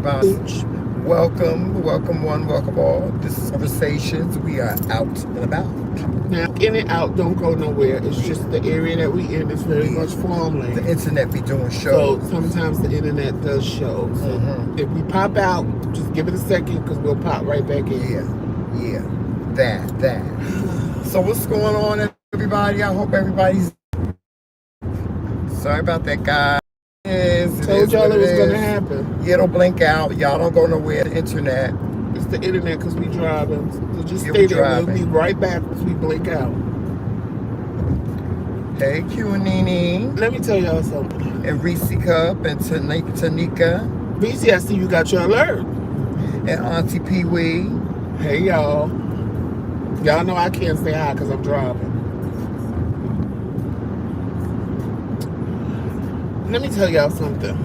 everybody. Welcome, welcome one, welcome all. This is Conversations. We are out and about. Now, in and out don't go nowhere. It's just the area that we in is very much farmland. The internet be doing So shows. sometimes the internet does show. So if we pop out, just give it a second because we'll pop right back in. Yeah. That. So what's going on, everybody? I hope everybody's... Sorry about that, guys. Told y'all it was going to happen. Yeah, don't blink out. Y'all don't go nowhere. The internet. It's the internet because we driving. So just Yeah, stay we there. driving. We'll be right back once we blink out. Hey, Q and Nene. Let me tell y'all something. And Reese Cup and Tanika. Reese, I see you got your alert. And Auntie Pee Wee. Hey, y'all. Y'all know I can't say hi because I'm driving. Let me tell y'all something.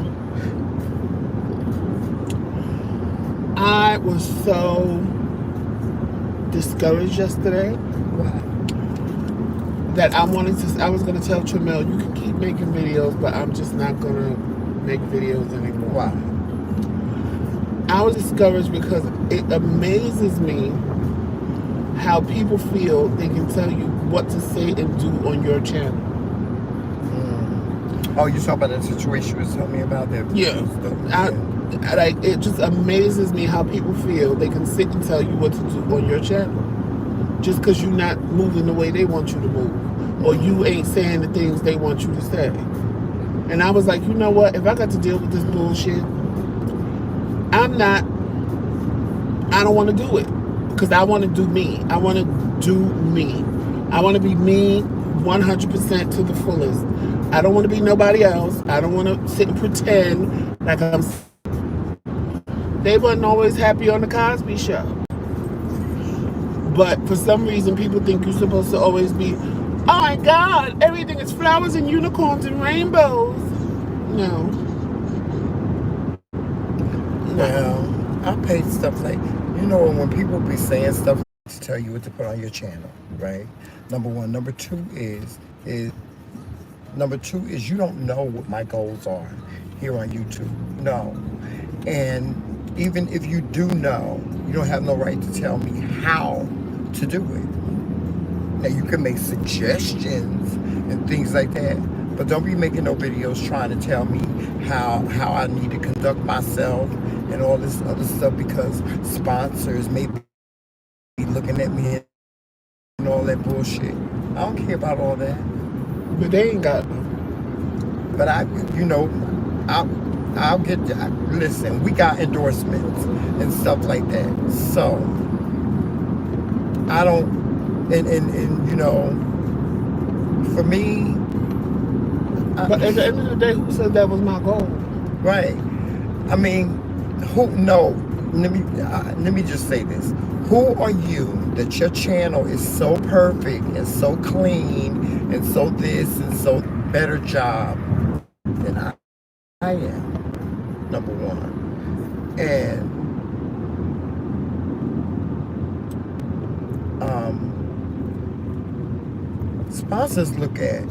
I was so discouraged yesterday. Why? That I was gonna tell Tramel, you can keep making videos, but I'm just not gonna make videos anymore. Why? I was discouraged because it amazes me how people feel they can tell you what to say and do on your channel. Oh, you talking about that situation you was telling me about that? Yeah. It just amazes me how people feel they can sit and tell you what to do on your channel just because you're not moving the way they want you to move or you ain't saying the things they want you to say. And I was like, you know what? If I got to deal with this bullshit, I don't want to do it because I want to do me. I want to do me. I want to be me 100% to the fullest. I don't want to be nobody else. I don't want to sit and pretend like I'm... They wasn't always happy on the Cosby Show. But for some reason, people think you're supposed to always be, oh my God, everything is flowers and unicorns and rainbows. No. Well, I paid stuff like, when people be saying stuff to tell you what to put on your channel, right? Number one. Number two is you don't know what my goals are here on YouTube. No. And even if you do know, you don't have no right to tell me how to do it. Now, you can make suggestions and things like that, but don't be making no videos trying to tell me how I need to conduct myself and all this other stuff because sponsors may be looking at me and all that bullshit. I don't care about all that. But they ain't got them. But I'll get that. Listen, we got endorsements and stuff like that. So I don't, for me. But at the end of the day, who said that was my goal? Right. I mean, no. Let me just say this. Who are you that your channel is so perfect and so clean and so this and so better job than I am, number one. And sponsors look at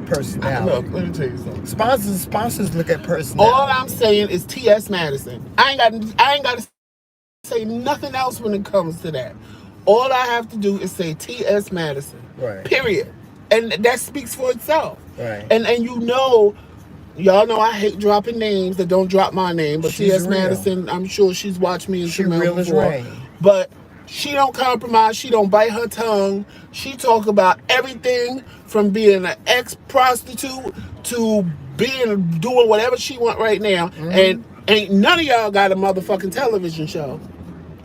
personality. Look, let me tell you something. Sponsors look at personality. All I'm saying is T.S. Madison. I ain't got to say nothing else when it comes to that. All I have to do is say T.S. Madison. Right. Period. And that speaks for itself. Right. And y'all know I hate dropping names that don't drop my name, but T.S. Madison, I'm sure she's watched me and she real as rain. But she don't compromise. She don't bite her tongue. She talk about everything from being an ex-prostitute to doing whatever she want right now. And ain't none of y'all got a motherfucking television show.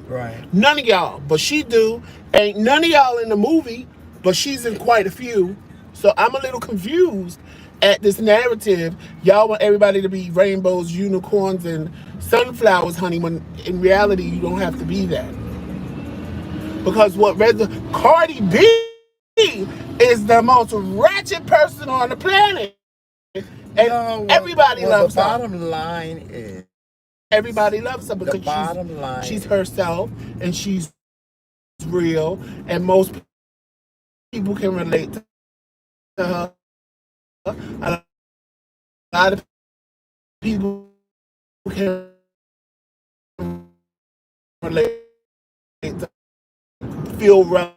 Right. None of y'all, but she do. Ain't none of y'all in the movie, but she's in quite a few. So I'm a little confused at this narrative. Y'all want everybody to be rainbows, unicorns, and sunflowers, honey, when in reality you don't have to be that. Because Cardi B is the most ratchet person on the planet. And everybody loves her. The bottom line is... Everybody loves her because she's herself and she's real. And most people can relate to her. A lot of people can relate, feel relevant,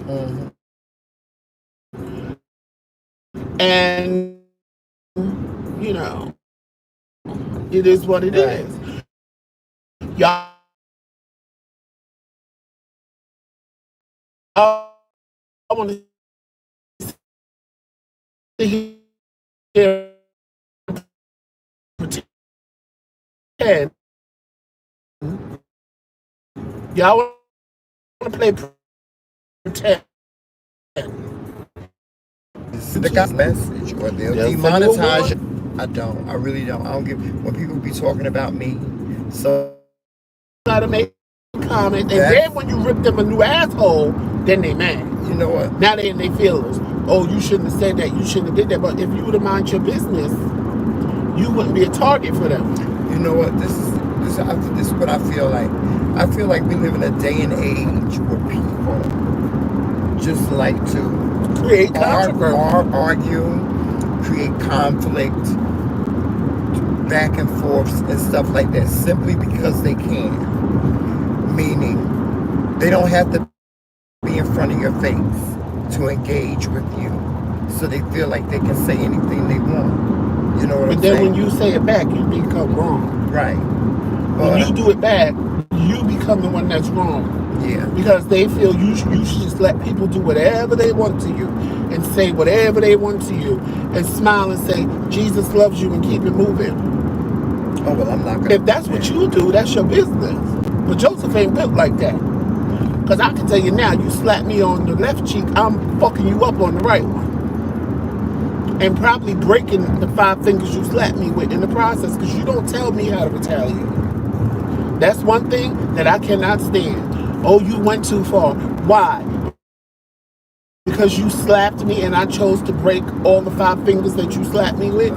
Mm-hmm. and you know, it is what it Right. is. Y'all want to sit here and pretend. Y'all want to play pretend. This is the God's message, or they'll They'll say you a demonetize you. woman. I don't. I really don't. I don't give when people be talking about me. So Gotta make a comment, and that's then when you rip them a new asshole, then they mad. you know what. Now they in their feelings. Oh, you shouldn't have said that. You shouldn't have did that. But if you would have mind your business, you wouldn't be a target for them. You know what? This is what I feel like. I feel like we live in a day and age where people just like to Create controversy. argue, create conflict, back and forths and stuff like that, simply because they can. Meaning, they don't have to be in front of your face to engage with you, so they feel like they can say anything they want. You know what I'm But then saying? when you say it back, you become wrong. Right. When you do it back, you become the one that's wrong. Yeah. Because they feel you should just let people do whatever they want to you and say whatever they want to you and smile and say, Jesus loves you and keep it moving. Oh, well, I'm not going to. If that's what you do, that's your business. But Joseph ain't built like that. Because I can tell you now, you slap me on the left cheek, I'm fucking you up on the right one. And probably breaking the 5 fingers you slapped me with in the process because you don't tell me how to retaliate. That's one thing that I cannot stand. Oh, you went too far. Why? Because you slapped me and I chose to break all the 5 fingers that you slapped me with?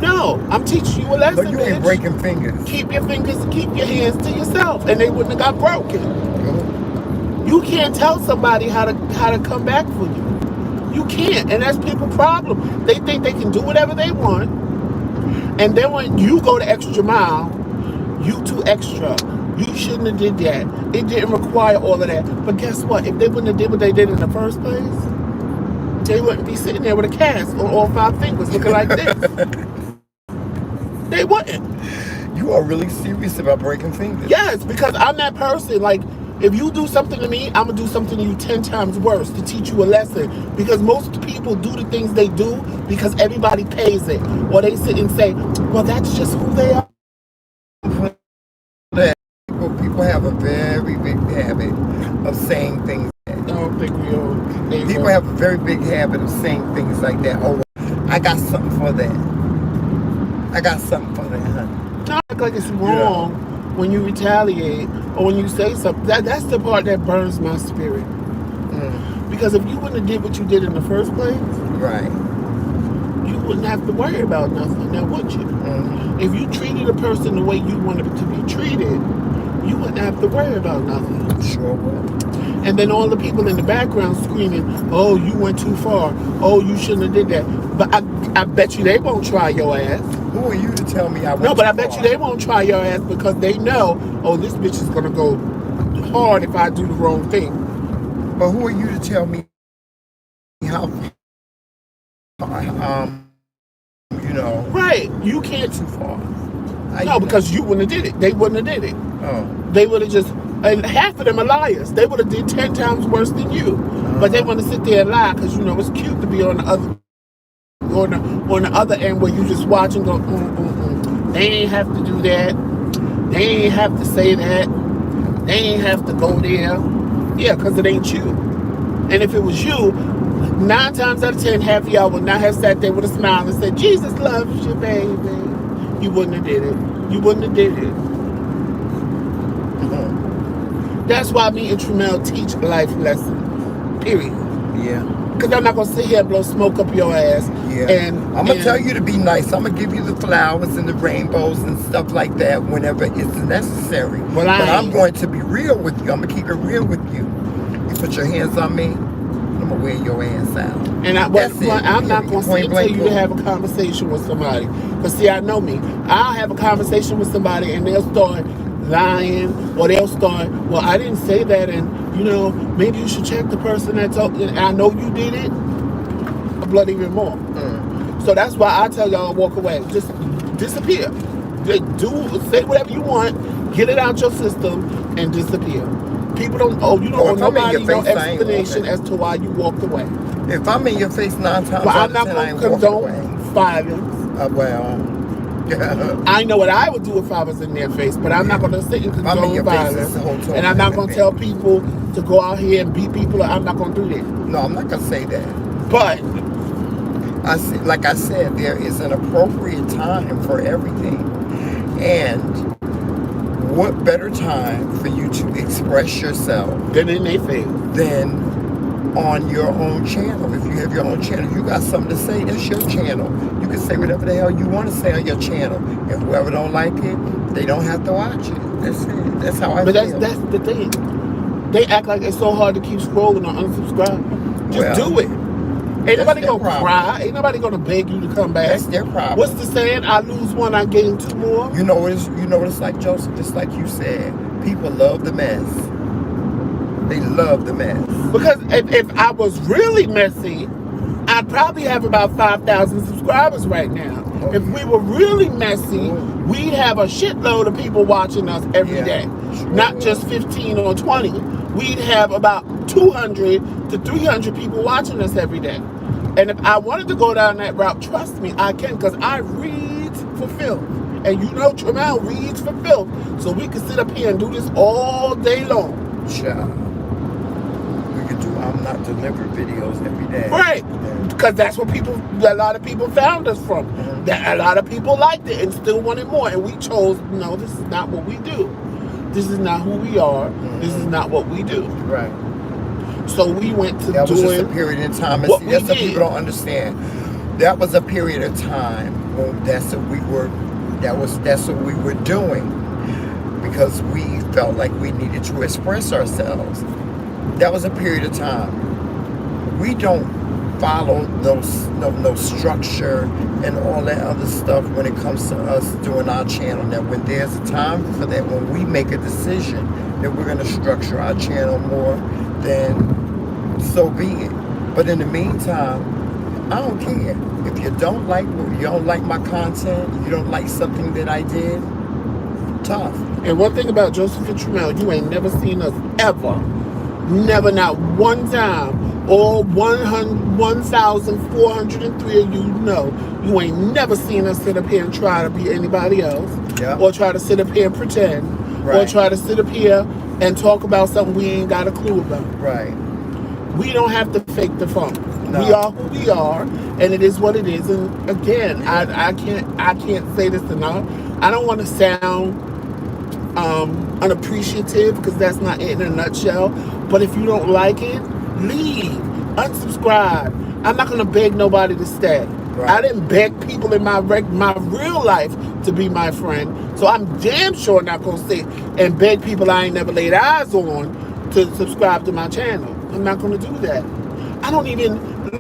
No, I'm teaching you a lesson. But you ain't breaking fingers. Keep your fingers, keep your hands to yourself, and they wouldn't have got broken. You can't tell somebody how to come back for you. You can't, and that's people's problem. They think they can do whatever they want, and then when you go the extra mile, you too extra. You shouldn't have did that. It didn't require all of that. But guess what? If they wouldn't have did what they did in the first place, they wouldn't be sitting there with a cast on all 5 fingers looking like this. They wouldn't. You are really serious about breaking fingers. Yes, because I'm that person. Like, if you do something to me, I'm going to do something to you 10 times worse to teach you a lesson. Because most people do the things they do because everybody pays it. Or they sit and say, well, that's just who they are. People have a very big habit of saying things. I don't think we all. People have a very big habit of saying things like that. Oh, I got something for that. I got something for that, honey. Not act like it's wrong when you retaliate or when you say something. That's the part that burns my spirit. Because if you wouldn't have did what you did in the first place, right, you wouldn't have to worry about nothing, now would you? If you treated a person the way you wanted to be treated, you wouldn't have to worry about nothing. Sure would. And then all the people in the background screaming, oh, you went too far. Oh, you shouldn't have did that. But I bet you they won't try your ass. Who are you to tell me I went No, but too I bet far? you they won't try your ass because they know, oh, this bitch is going to go hard if I do the wrong thing. But who are you to tell me how, you know. Right. You can't. Too far. No, because you wouldn't have did it. They wouldn't have did it. Oh. They would have just, and half of them are liars. They would have did 10 times worse than you. But they want to sit there and lie because, you know, it's cute to be on the other on the other end where you just watch and go, They ain't have to do that. They ain't have to say that. They ain't have to go there. Yeah, because it ain't you. And if it was you, 9 times out of 10, half of y'all would not have sat there with a smile and said, Jesus loves you, baby. You wouldn't have did it. You wouldn't have did it. That's why me and Tremel teach life lessons. Period. Yeah. Because I'm not going to sit here and blow smoke up your ass. Yeah. And I'm going to tell you to be nice. I'm going to give you the flowers and the rainbows and stuff like that whenever it's necessary. Well, but I'm going to be real with you. I'm going to keep it real with you. You put your hands on me, I'm I'm gonna wear your ass out. And That's it. I'm not going to sit Point and tell blank. you to have a conversation with somebody. Because, see, I know me. I'll have a conversation with somebody and they'll start lying, or they'll start, well, I didn't say that, and, maybe you should check the person that told you. And I know you did it. Blood even more. So that's why I tell y'all, walk away. Just disappear. Say whatever you want, get it out your system, and disappear. People don't you don't owe nobody no explanation as to why you walked away. If I'm in your face 9 times But out I'm of not 10, I ain't going to walking away. condone violence. Well, I know what I would do if I was in their face, but I'm not going to sit and condone violence. And I'm not going to tell people to go out here and beat people. I'm not going to do that. No, I'm not going to say that. But like I said, there is an appropriate time for everything. And what better time for you to express yourself than in their face? Than on your own channel. If you have your own channel, you got something to say, that's your channel. You can say whatever the hell you want to say on your channel. And whoever don't like it, they don't have to watch it. That's it. That's how I feel. But that's the thing. They act like it's so hard to keep scrolling or unsubscribe. Just do it. Ain't nobody gonna cry. Ain't nobody gonna beg you to come back. That's their problem. What's the saying? I lose one, I gain 2 more. You know what it's like, Joseph? Just like you said, people love the mess. They love the mess. Because if I was really messy, I'd probably have about 5,000 subscribers right now. Oh, if we were really messy, we'd have a shitload of people watching us every day. Sure. Not just 15 or 20. We'd have about 200 to 300 people watching us every day. And if I wanted to go down that route, trust me, I can, because I read for filth. And Tremel reads for filth. So we can sit up here and do this all day long. Child. We could do I'm Not Delivered videos every day. Right. Because that's what a lot of people found us from. Mm-hmm. That a lot of people liked it and still wanted more. And we chose, no, this is not what we do. This is not who we are. Mm-hmm. This is not what we do. Right. So we went to that was just a period in time. And see, that's what people don't understand. That was a period of time when that's what we were doing, because we felt like we needed to express ourselves. That was a period of time. We don't follow no structure and all that other stuff when it comes to us doing our channel. Now, when there's a time for that, when we make a decision that we're going to structure our channel more, then so be it. But in the meantime, I don't care. If you don't like my content, you don't like something that I did, tough. And one thing about Joseph and Tremel, you ain't never seen us ever. Never, not one time. All 1,403 of you ain't never seen us sit up here and try to be anybody else. Yep. Or try to sit up here and pretend. Right. Or try to sit up here and talk about something we ain't got a clue about. Right. We don't have to fake the funk. No. We are who we are, and it is what it is. And again, I can't say this enough. I don't want to sound unappreciative, because that's not it in a nutshell. But if you don't like it, leave, unsubscribe. I'm not gonna beg nobody to stay. Right. I didn't beg people in my real life to be my friend, so I'm damn sure not gonna sit and beg people I ain't never laid eyes on to subscribe to my channel. I'm not gonna do that. Let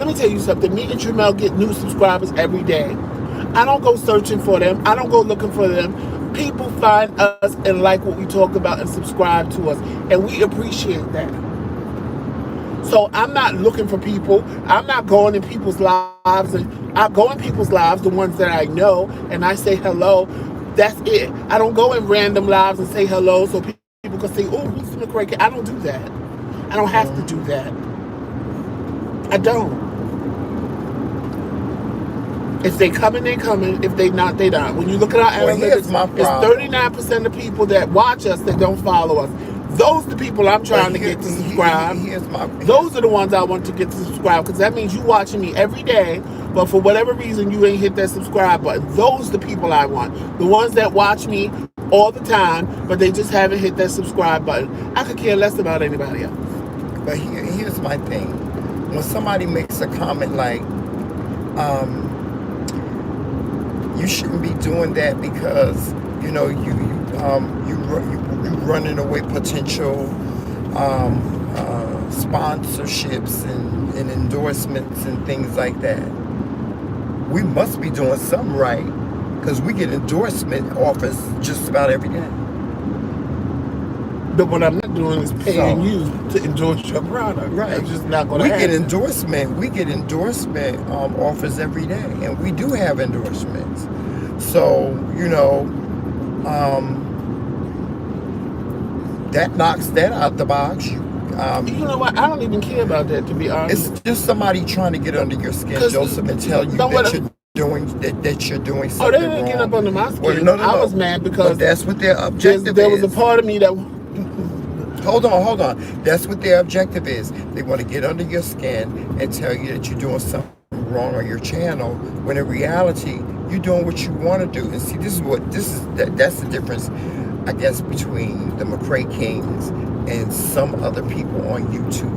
me tell you something. Me and Tremel get new subscribers every day. I don't go searching for them. I don't go looking for them. People find us and like what we talk about and subscribe to us, and we appreciate that. So I'm not looking for people. I'm not going in people's lives. And I go in people's lives, the ones that I know, and I say hello. That's it. I don't go in random lives and say hello so people can say, oh, who's the McCray? I don't do that. I don't have to do that. I don't. If they coming, they coming. If they not, they not. When you look at our analytics, it's 39% of people that watch us that don't follow us. Those are the people I'm trying to get to subscribe. Those are the ones I want to get to subscribe, because that means you watching me every day, but for whatever reason you ain't hit that subscribe button. Those are the people I want. The ones that watch me all the time, but they just haven't hit that subscribe button. I could care less about anybody else. But here's my thing. When somebody makes a comment like, you shouldn't be doing that because you running away potential sponsorships and endorsements and things like that. We must be doing something right because we get endorsement offers just about every day. But what I'm not doing is paying you to endorse your product. Right. That's just not going to We happen. get endorsement offers every day, and we do have endorsements. So that knocks that out the box. You know what? I don't even care about that, to be honest. It's just somebody trying to get under your skin, Joseph, and tell you that you're doing something wrong. They didn't get up under my skin. Well, no. I was mad because but that's what their objective there is. was a part of me that... Hold on. That's what their objective is. They want to get under your skin and tell you that you're doing something wrong on your channel, when in reality, you're doing what you want to do. And see, that's the difference, I guess, between the TheMKingz and some other people on YouTube.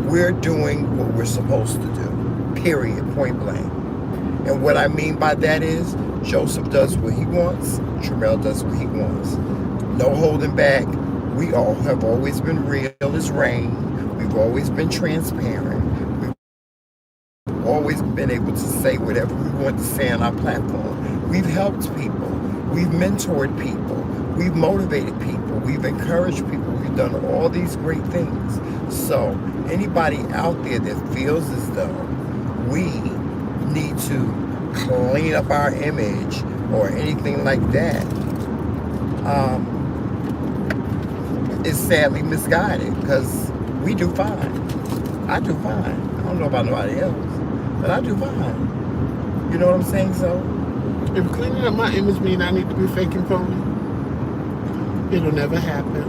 We're doing what we're supposed to do, period, point blank. And what I mean by that is, Joseph does what he wants, Tramel does what he wants. No holding back. We all have always been real as rain. We've always been transparent. We've always been able to say whatever we want to say on our platform. We've helped people. We've mentored people. We've motivated people. We've encouraged people. We've done all these great things. So anybody out there that feels as though we need to clean up our image or anything like that, is sadly misguided, because we do fine. I do fine. I don't know about nobody else, but I do fine. You know what I'm saying? So if cleaning up my image means I need to be fake and phony, it'll never happen.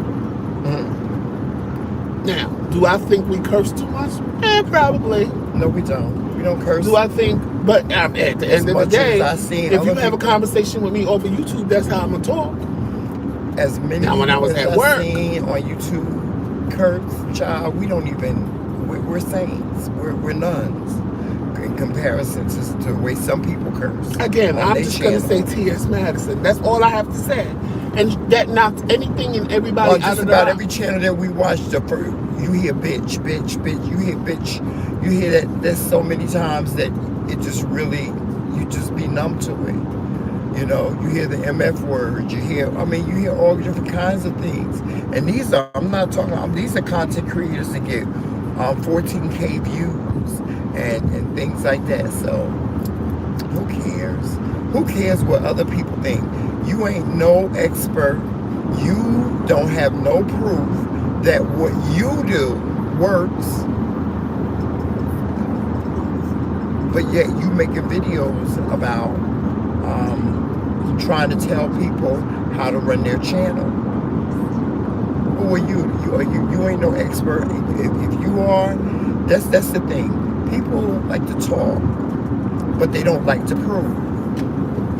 Now, do I think we curse too much? Probably. No, we don't. We don't curse. Do I think? But at the end of the day, if you have a conversation with me over YouTube, that's how I'm gonna talk. As many now, when I was at work, seen on YouTube, curse, child, we don't even. We're saints. We're nuns in comparison to the way some people curse. Again, I'm just gonna say T.S. Madison. That's all I have to say. And that knocks anything and everybody out of the just about every channel that we watch, you hear bitch. You hear bitch. You hear that. There's so many times that it just really, you just be numb to it. You know, you hear the MF word. You hear all different kinds of things. And these are content creators that get 14K views and things like that. So who cares? Who cares what other people think? You ain't no expert. You don't have no proof that what you do works. But yet you making videos about trying to tell people how to run their channel. Who are you? You ain't no expert. If you are, that's the thing. People like to talk, but they don't like to prove.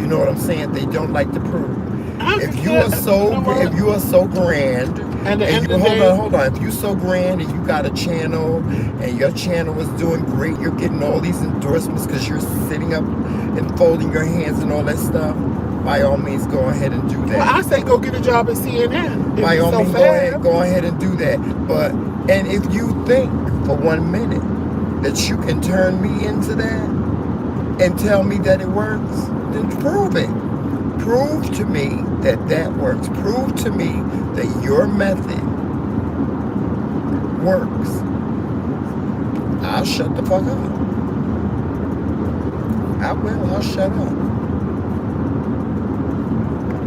You know what I'm saying? They don't like to prove. If you are so grand, and hold on. If you're so grand and you got a channel and your channel is doing great, you're getting all these endorsements because you're sitting up and folding your hands and all that stuff, by all means, go ahead and do that. Well, I say go get a job at CNN. By all means, go ahead and do that. And if you think for 1 minute that you can turn me into that and tell me that it works, then prove it. Prove to me that works. Prove to me that your method works. I'll shut the fuck up. I'll shut up.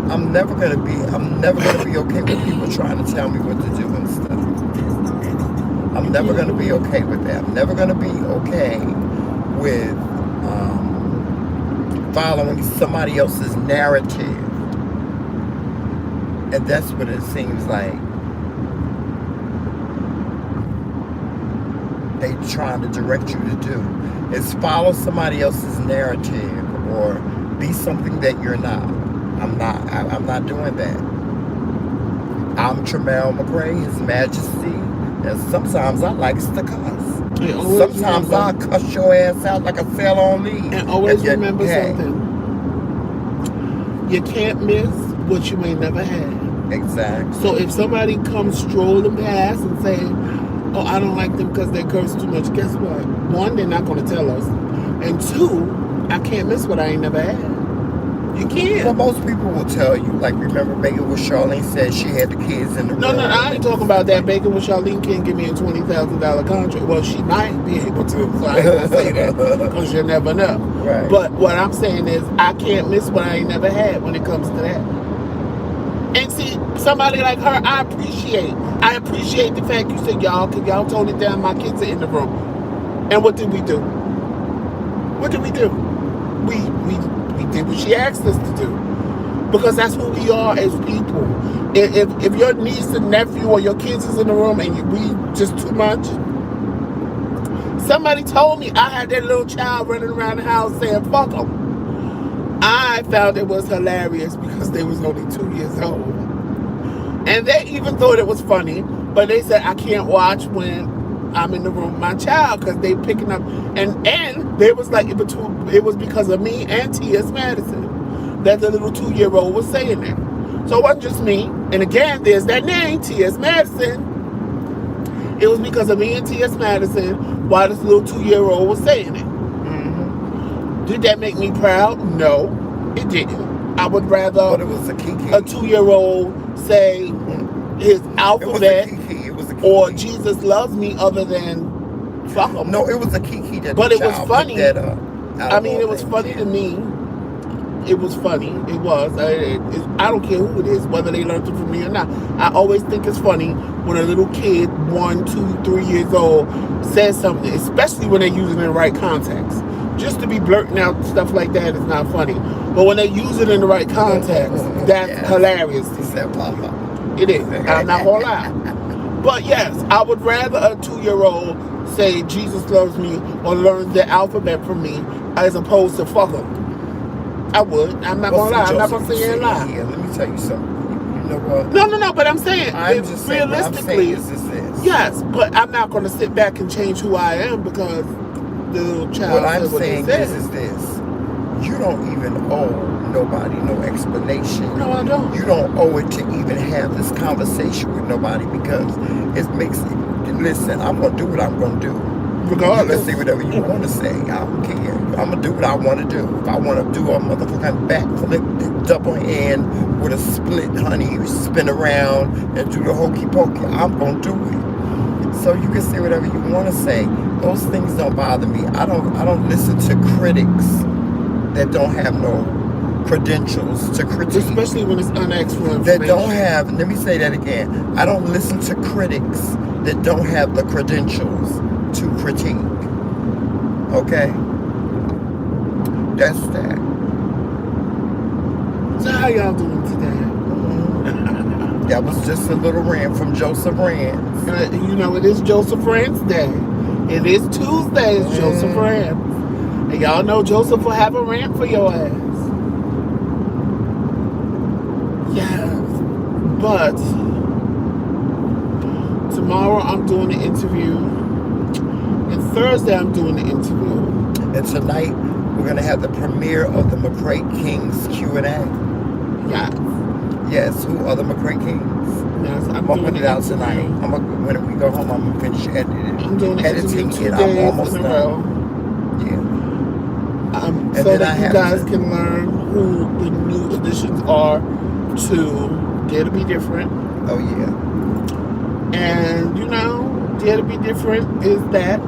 I'm never gonna be okay with people trying to tell me what to do and stuff. I'm never gonna be okay with that. I'm never gonna be okay with following somebody else's narrative. And that's what it seems like they trying to direct you to do, is follow somebody else's narrative or be something that you're not. I'm not doing that. I'm Tramel McCray, His Majesty, and sometimes I like to cuss. Sometimes I'll cuss your ass out like a sail on leave. And always remember something. You can't miss what you ain't never had. Exactly. So if somebody comes strolling past and say, oh, I don't like them because they curse too much. Guess what? One, they're not going to tell us. And two, I can't miss what I ain't never had. You Well, can't. most people will tell you. Like, remember, Megan with Charlene said she had the kids in the room. No, I ain't talking about that. Bacon with Charlene can't give me a $20,000 contract. Well, she might be able to, so I ain't gonna say that because you never know. Right. But what I'm saying is, I can't miss what I ain't never had when it comes to that. And see, somebody like her, I appreciate. I appreciate the fact you said, y'all tone it down. My kids are in the room. And what did we do? What did we do? We did what she asked us to do. Because that's who we are as people. If your niece and nephew or your kids is in the room and we just too much. Somebody told me I had that little child running around the house saying, fuck them. I found it was hilarious because they was only 2 years old. And they even thought it was funny, but they said I can't watch when I'm in the room with my child because they picking up. And they was like, it was because of me and T.S. Madison that the little 2-year-old was saying that. So it wasn't just me. And again, there's that name, T.S. Madison. It was because of me and T.S. Madison why this little 2-year-old was saying it. Mm-hmm. Did that make me proud? No, it didn't. I would rather But it was a kiki. a 2-year-old say his alphabet It was a kiki. or Jesus loves me other than fuck him. No, it was a kiki that But the it was child funny. picked that up. I mean, it was funny to me. It was funny. It was. I don't care who it is, whether they learned it from me or not. I always think it's funny when a little kid, 1, 2, 3 years old, says something, especially when they're using it in the right context. Just to be blurting out stuff like that is not funny. But when they use it in the right context, that's hilarious. He said, Papa. It is. I'm not gonna lie. But yes, I would rather a 2-year-old say Jesus loves me or learn the alphabet from me as opposed to fuck him. I would. I'm not gonna lie. I'm not gonna say a lie. Yeah, let me tell you something. You know what? No. But I'm saying, realistically, is this. yes. But I'm not gonna sit back and change who I am because the little child. What I'm saying is this. You don't even owe nobody no explanation. No, I don't. You don't owe it to even have this conversation with nobody because it makes it. Listen, I'm gonna do what I'm gonna do. Regardless. You can say whatever you want to say. I don't care. I'm going to do what I want to do. If I want to do a motherfucking backflip, double hand with a split, honey, spin around and do the hokey pokey, I'm going to do it. So you can say whatever you want to say. Those things don't bother me. I don't listen to critics that don't have no credentials to critique. Especially when it's unasked for information. That don't have, let me say that again. I don't listen to critics that don't have the credentials to critique. Okay? That's that. So how y'all doing today? That was just a little rant from Joseph Rants. You know, it is Joseph Rants Day. It is Tuesday, it's Joseph Rants. And y'all know Joseph will have a rant for your ass. Yes. But tomorrow I'm doing an interview. And Thursday I'm doing an interview. And tonight we're going to have the premiere of the TheMKingz Q&A. Yes. Yes, who are the TheMKingz? Yes, I'm going to doing put it out tonight. When we go home, I'm going to finish editing it. I'm doing editing 2 it. days I'm almost in a done. row. Yeah. So that you guys can learn who the new additions are to Dare to Be Different. Oh, yeah. And, you know, Dare to Be Different is that.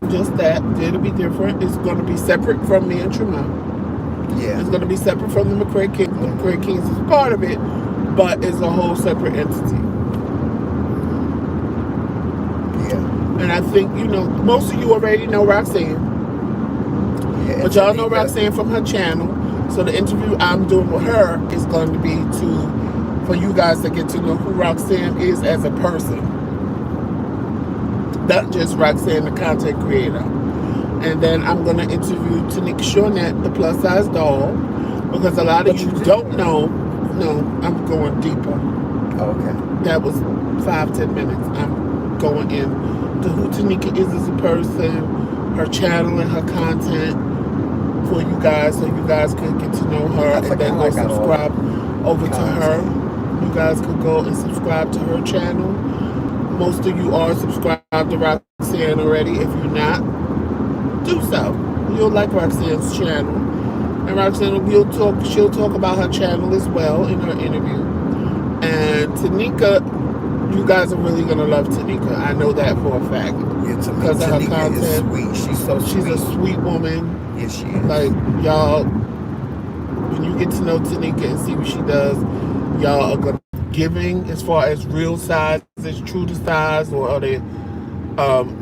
Just that. Dare to Be Different is going to be separate from me and Tremont. Yeah. It's going to be separate from the TheMKingz. The TheMKingz is part of it, but it's a whole separate entity. Yeah. And I think, you know, most of you already know Roxanne. Yeah, but y'all know Roxanne from her channel. So the interview I'm doing with her is going to be for you guys to get to know who Roxanne is as a person. Not just Roxanne, the content creator. And then I'm going to interview Tanika Shornette, the plus size doll. Because a lot of you don't know. No, I'm going deeper. Okay. That was 5-10 minutes. I'm going in to who Tanika is as a person, her channel and her content for you guys, so you guys can get to know her and then go subscribe over to her. You guys could go and subscribe to her channel. most of you are subscribed to Roxanne already. If you're not, do so. You'll like Roxanne's channel. And Roxanne she'll talk about her channel as well in her interview. And Tanika, you guys are really gonna love Tanika. I know that for a fact. Yeah, Because of her Tanika content. is sweet. She's so sweet. She's a sweet woman. Yes, she is. Like, y'all, when you get to know Tanika and see what she does, y'all are gonna be giving as far as real sizes, true to size, or are they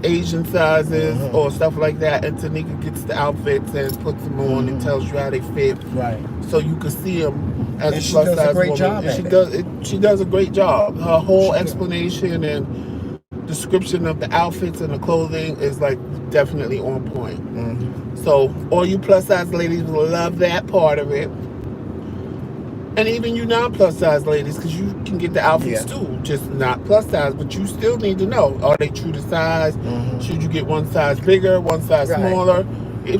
Asian sizes or stuff like that. And Tanika gets the outfits and puts them on and tells you how they fit, Right. so you can see them as And a she plus does size a great woman. job And at she it. does. She does a great job. Her whole She does. explanation and description of the outfits and the clothing is like definitely on point. So all you plus size ladies will love that part of it. And even you non-plus size ladies, because you can get the outfits too, just not plus size, but you still need to know, are they true to size? Should you get one size bigger, one size smaller?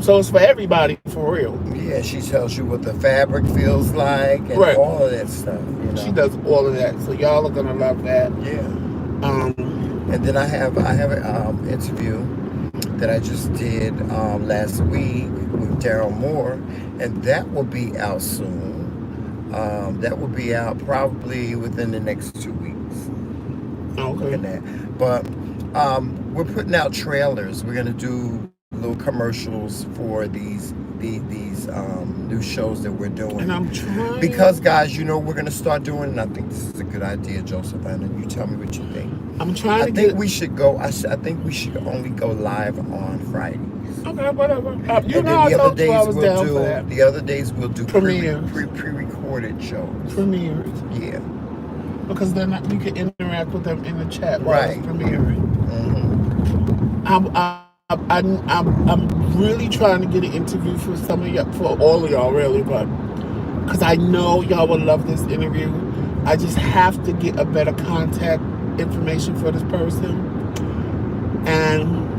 So it's for everybody, for real. Yeah, she tells you what the fabric feels like and all of that stuff. You know? She does all of that, so y'all are gonna love that. Yeah. And then I have an interview that I just did last week with Daryl Moore, and that will be out soon. That will be out probably within the next 2 weeks. Okay. That. But we're putting out trailers. We're gonna do little commercials for these new shows that we're doing. And I'm trying, because guys, you know, we're gonna start doing. And I think this is a good idea, Joseph. And you tell me what you think. I'm trying to I think we should go. I think we should only go live on Fridays. Okay, whatever. You know, I told you I was down for that. The other days we'll do premieres, pre-recorded shows. Premieres. Yeah. Because then we can interact with them in the chat while it's premiering. I'm really trying to get an interview for for all of y'all, really, but because I know y'all will love this interview. I just have to get a better contact information for this person, and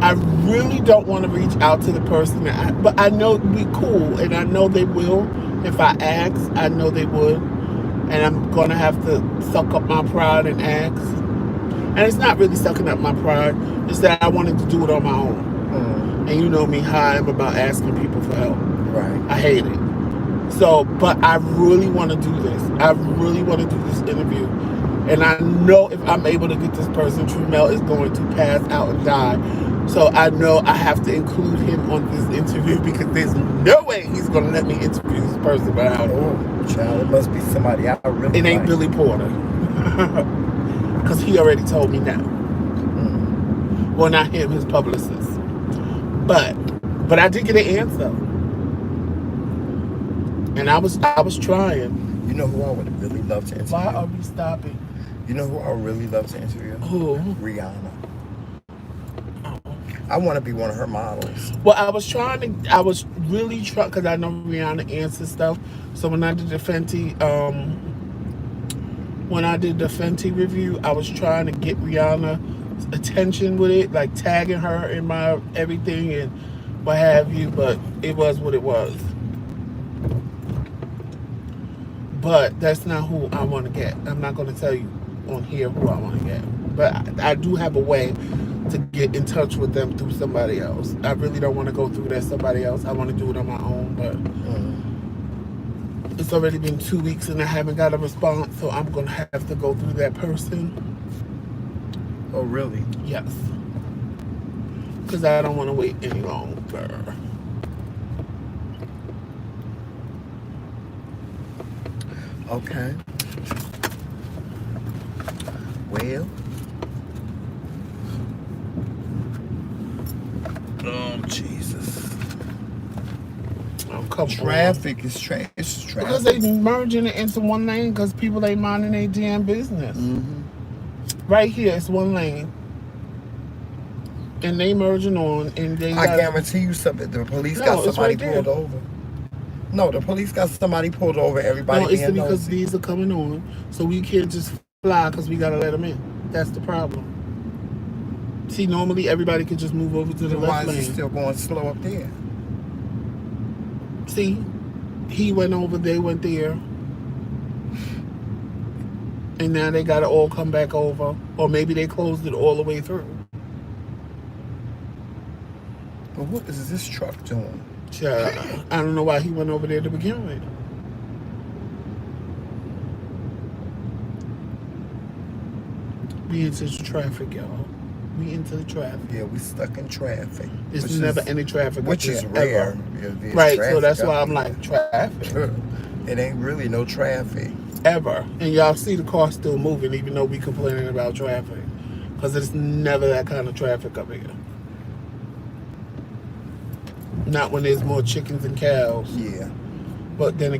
I really don't want to reach out to the person, but I know it'd be cool, and I know they will. If I ask, I know they would, and I'm gonna have to suck up my pride and ask. And it's not really sucking up my pride. It's that I wanted to do it on my own. And you know me, how I am about asking people for help. Right. I hate it. So, but I really want to do this. I really want to do this interview. And I know if I'm able to get this person, Tremel is going to pass out and die. So I know I have to include him on this interview because there's no way he's going to let me interview this person without him. Oh, child, it must be somebody I really It ain't like. Billy Porter. Because he already told me now. Well, not him, his publicist. But I did get an answer. And I was trying. You know who I would really love to interview? Why are we stopping? You know who I would really love to interview? Who? Rihanna. I want to be one of her models. Well, I was really trying, because I know Rihanna answers stuff. So when I did the Fenty review, I was trying to get Rihanna's attention with it, like tagging her in my everything and what have you, but it was what it was. But that's not who I want to get. I'm not going to tell you on here who I want to get. But I do have a way to get in touch with them through somebody else. I really don't want to go through that somebody else. I want to do it on my own, but it's already been 2 weeks and I haven't got a response, so I'm going to have to go through that person. Oh, really? Yes. Because I don't want to wait any longer. Okay. Well. Oh, Jesus. Oh, traffic is traffic. It's traffic. Because they merging it into one lane because people ain't minding their damn business. Right here, it's one lane. And they merging on, and they I guarantee you something. The police got somebody pulled over. No, the police got somebody pulled over. Everybody. No, it's because these are coming on, so we can't just fly because we gotta let them in. That's the problem. See, normally everybody could just move over to the left lane. Why is it still going slow up there? See, he went over, they went there. And now they got to all come back over. Or maybe they closed it all the way through. But what is this truck doing? I don't know why he went over there to begin with. We into the traffic, y'all. We into the traffic. Yeah, we stuck in traffic. There's never any traffic which up is there, rare. ever. Yeah, there's Right, so traffic that's up why I'm here. like, traffic. It ain't really no traffic. Ever. And y'all see the car still moving even though we complaining about traffic. Because it's never that kind of traffic up here. Not when there's more chickens and cows. Yeah. But then